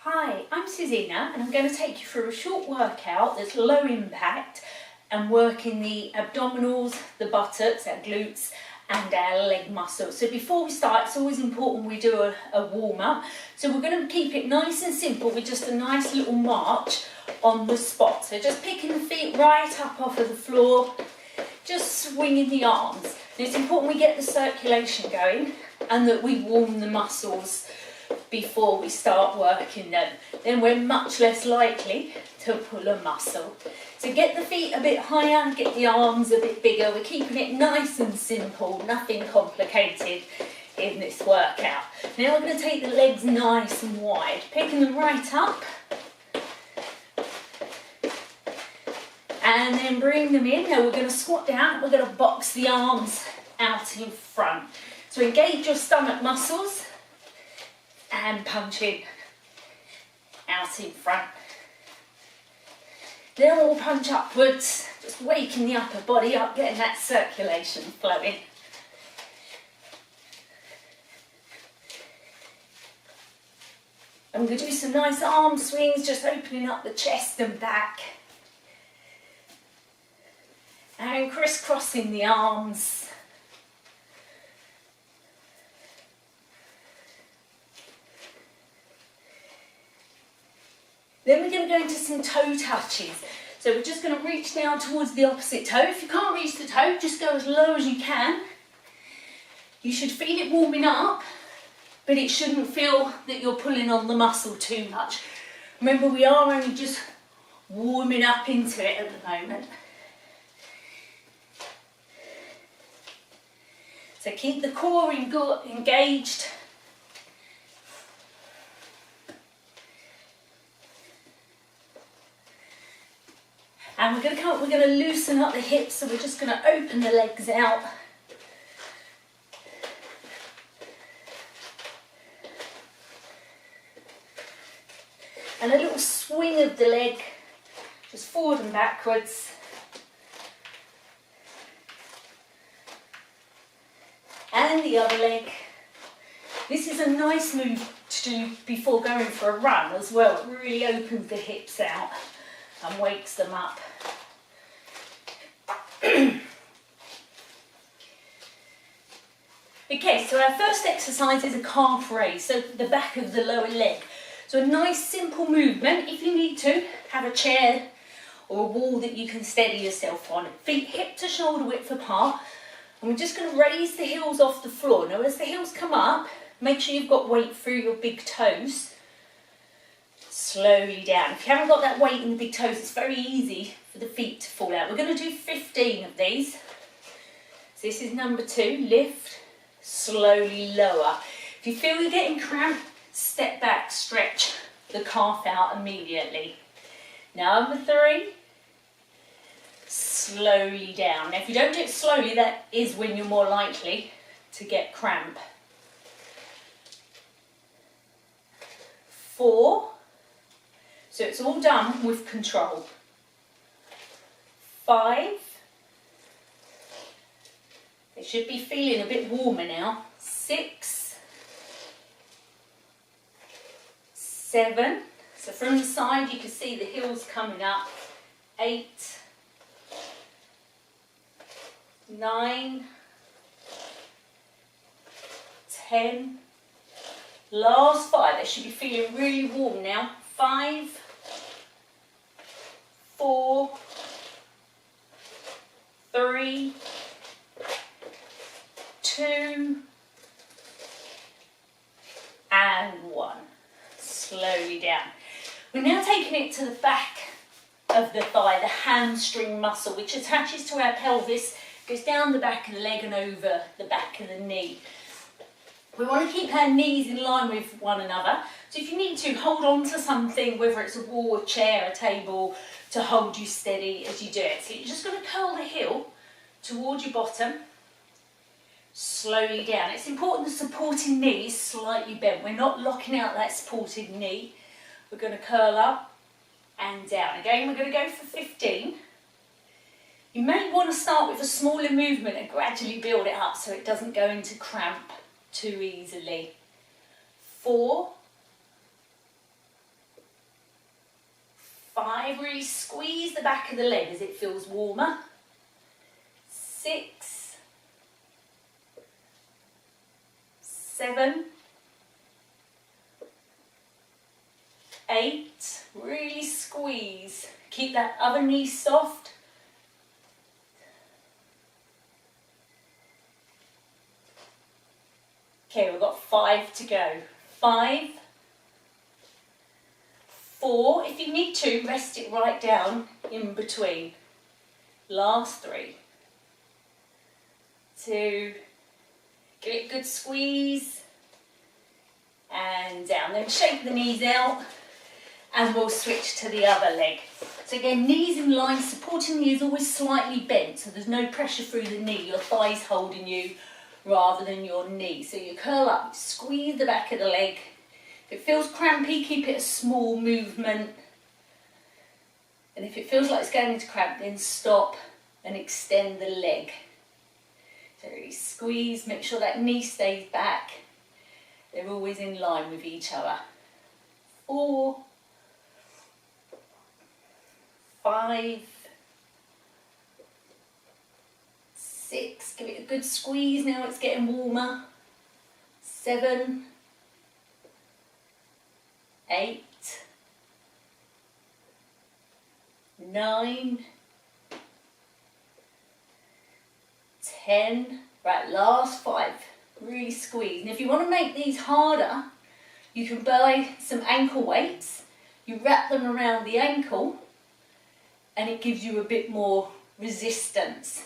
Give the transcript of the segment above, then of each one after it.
Hi, I'm Suzina and I'm going to take you through a short workout that's low impact and working the abdominals, the buttocks, our glutes and our leg muscles. So before we start, it's always important we do a warm up. So we're going to keep it nice and simple with just a nice little march on the spot. So just picking the feet right up off of the floor, just swinging the arms. And it's important we get the circulation going and that we warm the muscles before we start working them. Then we're much less likely to pull a muscle. So get the feet a bit higher, get the arms a bit bigger. We're keeping it nice and simple, nothing complicated in this workout. Now we're going to take the legs nice and wide, picking them right up. And then bring them in. Now we're going to squat down, we're going to box the arms out in front. So engage your stomach muscles and punch in, out in front. Then we'll punch upwards, just waking the upper body up, getting that circulation flowing. And we're going to do some nice arm swings, just opening up the chest and back. And crisscrossing the arms. Then we're going to go into some toe touches. So we're just going to reach down towards the opposite toe. If you can't reach the toe, just go as low as you can. You should feel it warming up, but it shouldn't feel that you're pulling on the muscle too much. Remember, we are only just warming up into it at the moment. So keep the core engaged. And we're going to loosen up the hips, so we're just going to open the legs out. And a little swing of the leg, just forward and backwards. And the other leg. This is a nice move to do before going for a run as well. It really opens the hips out and wakes them up. Okay, so our first exercise is a calf raise, so the back of the lower leg. So a nice simple movement. If you need to, have a chair or a wall that you can steady yourself on. Feet hip to shoulder width apart. And we're just going to raise the heels off the floor. Now as the heels come up, make sure you've got weight through your big toes. Slowly down. If you haven't got that weight in the big toes, it's very easy for the feet to fall out. We're going to do 15 of these. So this is number 2. Lift, slowly lower. If you feel you're getting cramped, step back, stretch the calf out immediately. Number 3. Slowly down. Now if you don't do it slowly, that is when you're more likely to get cramp. 4. So it's all done with control. 5. It should be feeling a bit warmer now. 6. 7. So from the side you can see the heels coming up. 8. 9. 10. Last 5. They should be feeling really warm now. 5. 4. 3. 2. And 1. Slowly down. We're now taking it to the back of the thigh, the hamstring muscle, which attaches to our pelvis, goes down the back of the leg and over the back of the knee. We want to keep our knees in line with one another. So if you need to, hold on to something, whether it's a wall, a chair, a table, to hold you steady as you do it. So you're just going to curl the heel towards your bottom, slowly down. It's important the supporting knee is slightly bent. We're not locking out that supported knee. We're going to curl up and down. Again, we're going to go for 15. You may want to start with a smaller movement and gradually build it up so it doesn't go into cramp too easily. 4, 5, really squeeze the back of the leg as it feels warmer. 6, 7, 8, really squeeze. Keep that other knee soft. 'Kay, we've got 5 to go. 5, 4, if you need to, rest it right down in between. Last 3, 2, give it a good squeeze, and down. Then shake the knees out, and we'll switch to the other leg. So again, knees in line, supporting knee is always slightly bent, so there's no pressure through the knee, your thigh's holding you rather than your knee. So you curl up, squeeze the back of the leg. If it feels crampy, keep it a small movement. And if it feels like it's going into cramp, then stop and extend the leg. So really squeeze, make sure that knee stays back. They're always in line with each other. 4, 5, 6, give it a good squeeze now it's getting warmer. 7, 8, 9, 10, right, last 5, really squeeze. And if you want to make these harder, you can buy some ankle weights, you wrap them around the ankle, and it gives you a bit more resistance.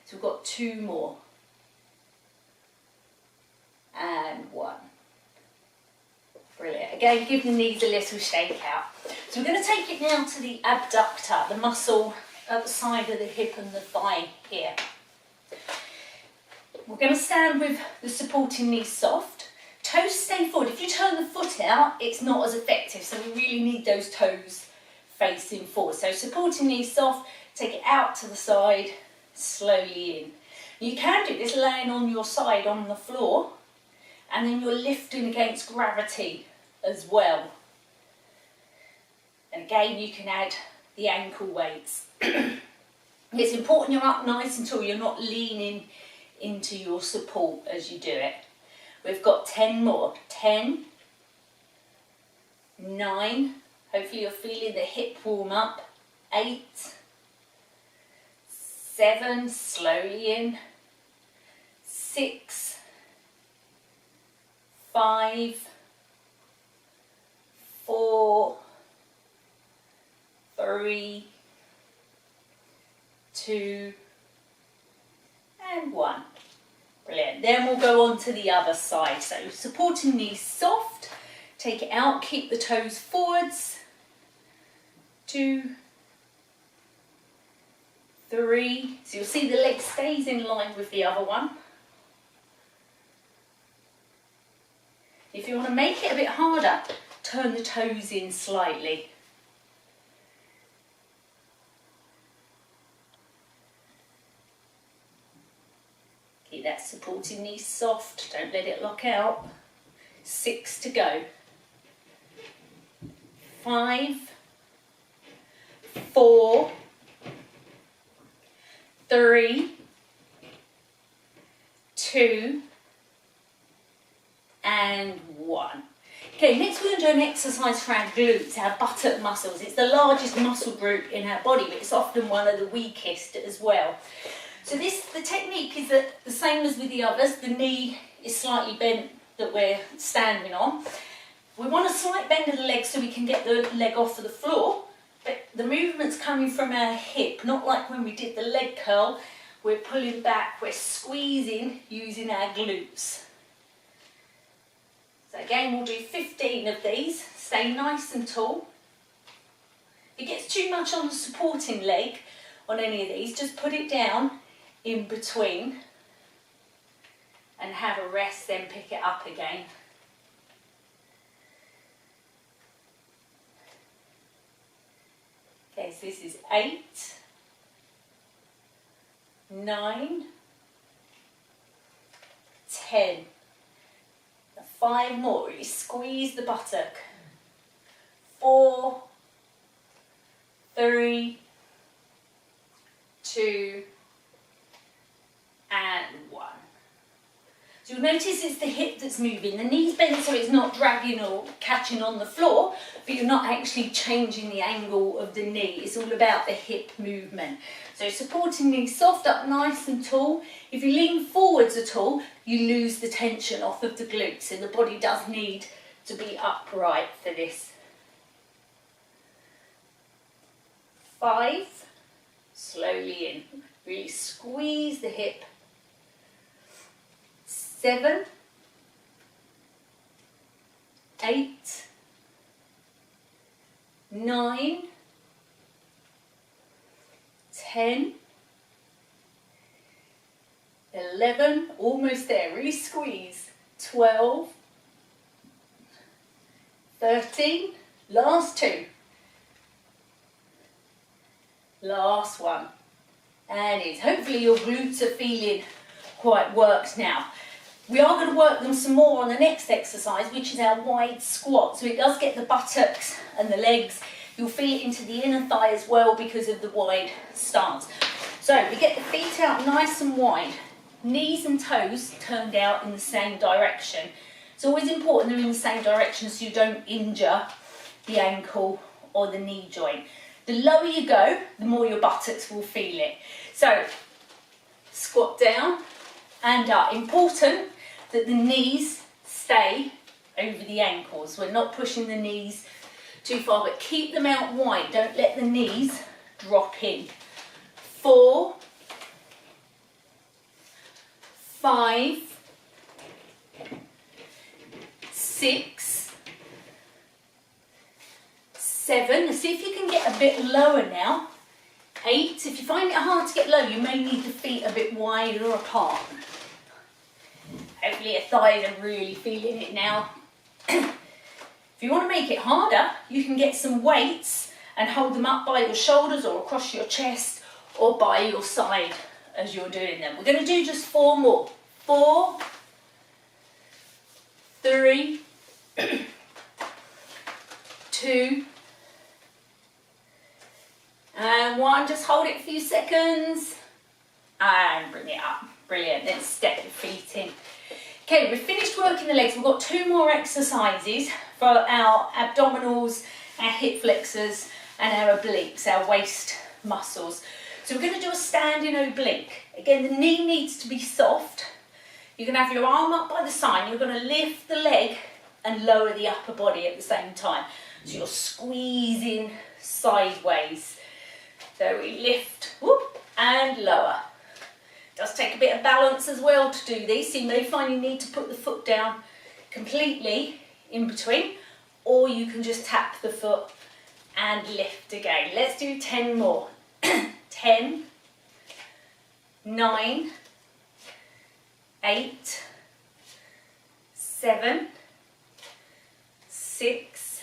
So we've got 2 more. And 1. Brilliant. Again, give the knees a little shake out. So we're going to take it now to the abductor, the muscle at the side of the hip and the thigh here. We're going to stand with the supporting knee soft. Toes stay forward. If you turn the foot out, it's not as effective, so we really need those toes facing forward. So supporting knee soft, take it out to the side, slowly in. You can do this laying on your side on the floor, and then you're lifting against gravity as well. And again, you can add the ankle weights. It's important you're up nice until you're not leaning into your support as you do it. We've got 10 more. 10, 9, hopefully you're feeling the hip warm up. 8, 7, slowly in. 6, 5, 4, 3, 2, and 1. Brilliant. Then we'll go on to the other side. So supporting knees soft, take it out, keep the toes forwards. 2, 3. So you'll see the leg stays in line with the other one. If you want to make it a bit harder, turn the toes in slightly. Keep that supporting knee soft, don't let it lock out. 6 to go. 5, 4, 3, 2, and 1. Okay, next we're going to do an exercise for our glutes, our buttock muscles. It's the largest muscle group in our body, but it's often one of the weakest as well. So the technique is the same as with the others. The knee is slightly bent that we're standing on. We want a slight bend of the leg so we can get the leg off of the floor, but the movement's coming from our hip, not like when we did the leg curl. We're pulling back, we're squeezing using our glutes. So again, we'll do 15 of these. Stay nice and tall. If it gets too much on the supporting leg on any of these, just put it down in between and have a rest, then pick it up again. Okay, so this is 8, 9, 10. 5 more, really squeeze the buttock. 4, 3, 2, and 1. So you'll notice it's the hip that's moving. The knee's bent so it's not dragging or catching on the floor, but you're not actually changing the angle of the knee. It's all about the hip movement. So supporting knee soft, up nice and tall. If you lean forwards at all, you lose the tension off of the glutes, and the body does need to be upright for this. 5, slowly in. Really squeeze the hip. 7, 8, 9, 10, 11, almost there, really squeeze, 12, 13, last 2, last 1, and it's hopefully your glutes are feeling quite worked now. We are going to work them some more on the next exercise, which is our wide squat. So it does get the buttocks and the legs. You'll feel it into the inner thigh as well because of the wide stance. So we get the feet out nice and wide, knees and toes turned out in the same direction. It's always important they're in the same direction so you don't injure the ankle or the knee joint. The lower you go, the more your buttocks will feel it. So squat down and up. Important that the knees stay over the ankles. We're not pushing the knees too far, but keep them out wide. Don't let the knees drop in. 4, 5, 6, 7. Let's see if you can get a bit lower now. 8. If you find it hard to get low, you may need the feet a bit wider apart. Hopefully your thighs are really feeling it now. If you want to make it harder, you can get some weights and hold them up by your shoulders or across your chest or by your side as you're doing them. We're going to do just 4 more. 4, 3, 2, and 1. Just hold it a few seconds and bring it up. Brilliant. Then step your feet in. Okay, we've finished working the legs. We've got 2 more exercises for our abdominals, our hip flexors and our obliques, our waist muscles. So we're going to do a standing oblique. Again, the knee needs to be soft. You're going to have your arm up by the side. You're going to lift the leg and lower the upper body at the same time. So you're squeezing sideways. So we lift, whoop, and lower. It does take a bit of balance as well to do these. So you may find you need to put the foot down completely in between, or you can just tap the foot and lift again. Let's do 10 more. 10, 9, 8, 7, 6,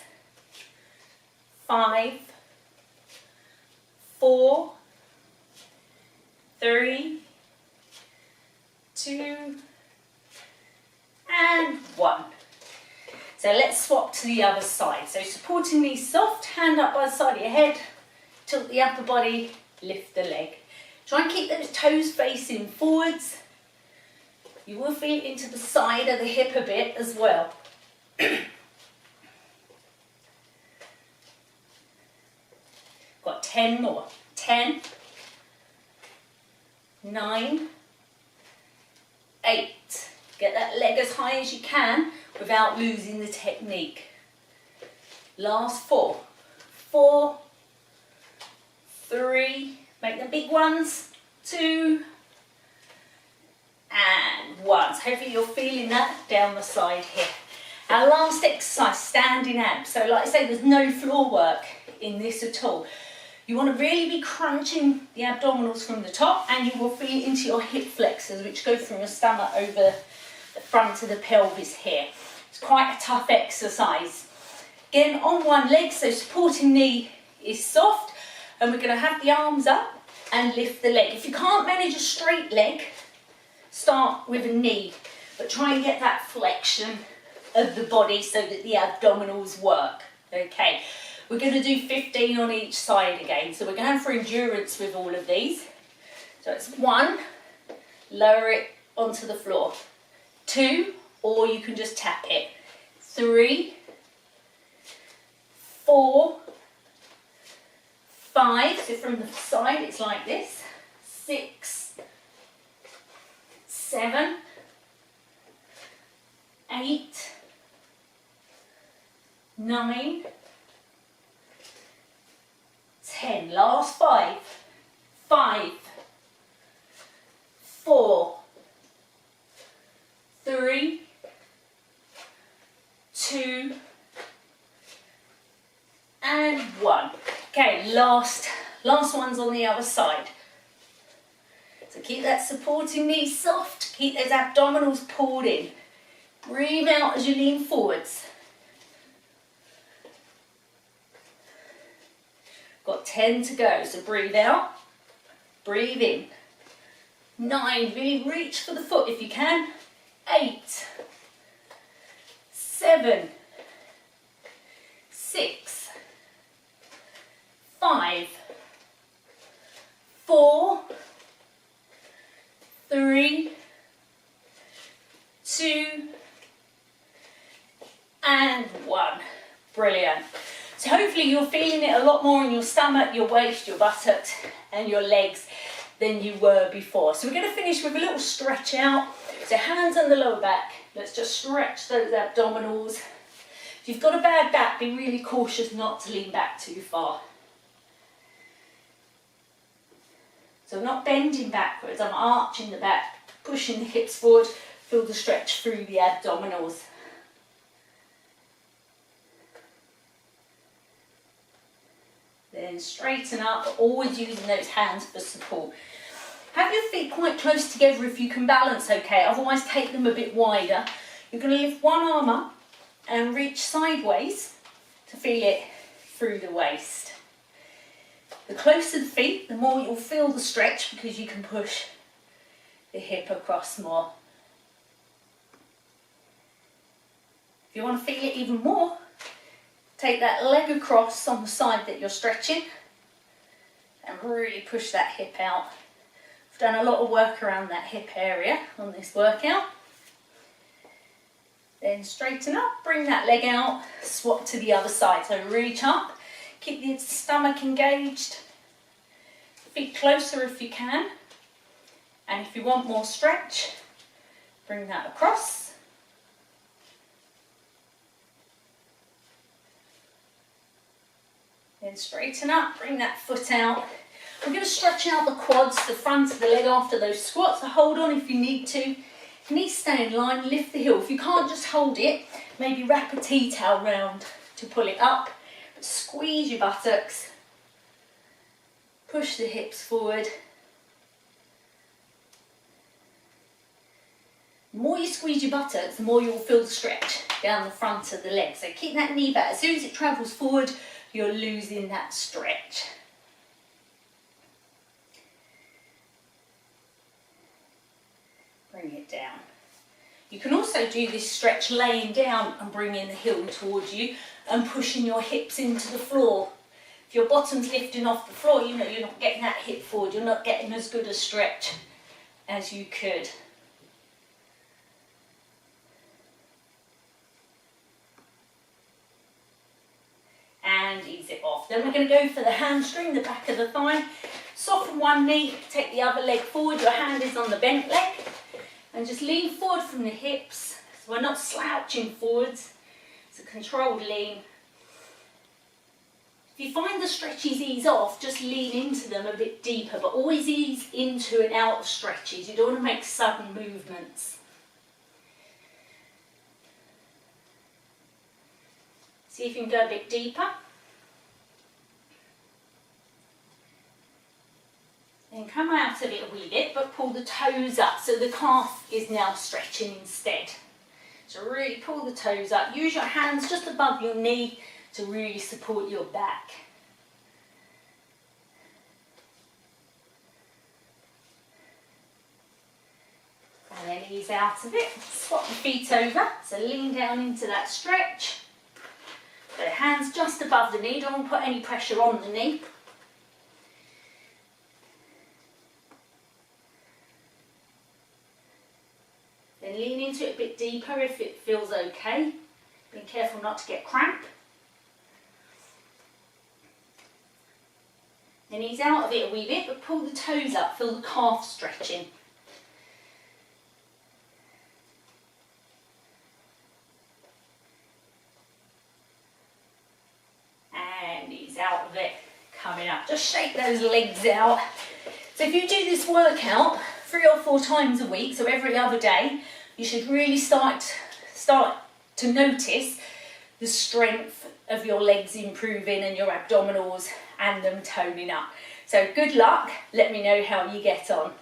5, 4, 3, 2, and 1. So let's swap to the other side. So supporting knees soft, hand up by the side of your head, tilt the upper body, lift the leg. Try and keep those toes facing forwards. You will feel it into the side of the hip a bit as well. Got 10 more. 10, 9, 8. Get that leg as high as you can without losing the technique. Last 4. 4, 3, make them big ones, 2, and 1. So hopefully you're feeling that down the side here. Our last exercise, standing abs. So like I say, there's no floor work in this at all. You want to really be crunching the abdominals from the top, and you will feel it into your hip flexors, which go from your stomach over the front of the pelvis here. It's quite a tough exercise. Again, on one leg, so supporting knee is soft, and we're going to have the arms up and lift the leg. If you can't manage a straight leg, start with a knee, but try and get that flexion of the body so that the abdominals work. Okay, We're going to do 15 on each side again. So we're going for endurance with all of these. So it's 1, lower it onto the floor. 2, or you can just tap it. 3, 4, 5, so from the side it's like this. 6, 7, 8, 9, 10. Last 5. 5, 4, 3, 2, and 1. Okay, last one's on the other side. So keep that supporting knee soft, keep those abdominals pulled in. Breathe out as you lean forwards. Got 10 to go, so breathe out, breathe in. 9, really reach for the foot if you can. 8, 7, 6, 5, 4, 3, 2, and 1. Brilliant. So hopefully you're feeling it a lot more in your stomach, your waist, your buttocks, and your legs than you were before. So we're going to finish with a little stretch out. So hands on the lower back. Let's just stretch those abdominals. If you've got a bad back, be really cautious not to lean back too far. So I'm not bending backwards, I'm arching the back, pushing the hips forward, feel the stretch through the abdominals. Then straighten up, always using those hands for support. Have your feet quite close together if you can balance okay, otherwise take them a bit wider. You're going to lift one arm up and reach sideways to feel it through the waist. The closer the feet, the more you'll feel the stretch because you can push the hip across more. If you want to feel it even more, take that leg across on the side that you're stretching and really push that hip out. I've done a lot of work around that hip area on this workout. Then straighten up, bring that leg out, swap to the other side. So reach up, keep the stomach engaged, feet closer if you can. And if you want more stretch, bring that across. Then straighten up, bring that foot out. We're going to stretch out the quads, the front of the leg after those squats, so hold on if you need to. Knees stay in line, lift the heel. If you can't just hold it, maybe wrap a tea towel round to pull it up. But squeeze your buttocks, push the hips forward. The more you squeeze your buttocks, the more you'll feel the stretch down the front of the leg. So keep that knee back. As soon as it travels forward, you're losing that stretch. Bring it down. You can also do this stretch laying down and bringing the heel towards you and pushing your hips into the floor. If your bottom's lifting off the floor, you know you're not getting that hip forward, you're not getting as good a stretch as you could. And ease it off. Then we're going to go for the hamstring, the back of the thigh. Soften one knee, take the other leg forward, your hand is on the bent leg. And just lean forward from the hips, so we're not slouching forwards. It's a controlled lean. If you find the stretches ease off, just lean into them a bit deeper, but always ease into and out of stretches. You don't want to make sudden movements. See if you can go a bit deeper. Then come out of it a wee bit, but pull the toes up, so the calf is now stretching instead. So really pull the toes up. Use your hands just above your knee to really support your back. And then ease out of it. Swap the feet over, so lean down into that stretch. So hands just above the knee, don't want to put any pressure on the knee. Then lean into it a bit deeper if it feels okay. Being careful not to get cramp. Then ease out of it a wee bit, but pull the toes up, feel the calf stretching. And ease out of it, coming up. Just shake those legs out. So if you do this workout 3 or 4 times a week, so every other day, you should really start to notice the strength of your legs improving and your abdominals and them toning up. So good luck, let me know how you get on.